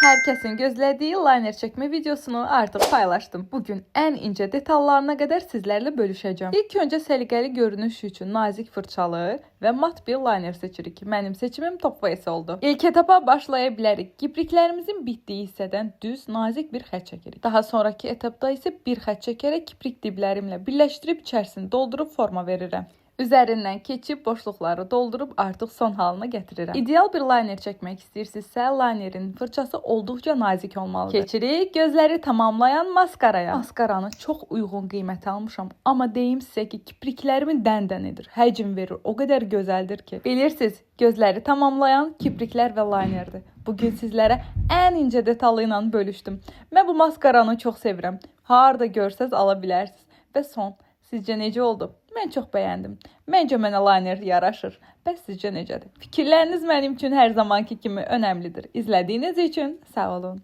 Herkesin gözlediği liner çekme videosunu artık paylaştım. Bugün en ince detallarına kadar sizlerle bölüşeceğim. İlk önce səliqəli görünüş için nazik fırçalı ve mat bir liner seçirik. Benim seçimim Top Face oldu. İlk etapa başlayabiliriz. Kipriklerimizin bittiği hisseden düz nazik bir xət çəkirik. Daha sonraki etapda ise bir xət çəkərək kiprik diblərimlə birləşdirib içərisini doldurup forma verirəm. Üzerinden keçib boşluqları doldurup artık son halına getirirəm. İdeal bir liner çekmek istəyirsinizsə, linerin fırçası olduqca nazik olmalıdır. Keçirik gözləri tamamlayan maskaraya. Maskaranı çox uyğun qiymətə almışam. Amma deyim sizə ki, kipriklərimin dəndənidir. Həcm verir. O qədər gözəldir ki. Bilirsiniz, gözləri tamamlayan kipriklər və linerdir. Bugün sizlərə ən incə detalı ilə bölüşdüm. Mən bu maskaranı çox sevirəm. Harda görsəz ala bilərsiniz. Və son, sizcə necə oldu? Mən çox bəyəndim. Məncə mənə liner yaraşır. Bəs sizcə necədir? Fikirləriniz mənim üçün hər zamanki kimi önəmlidir. İzlədiyiniz üçün sağ olun.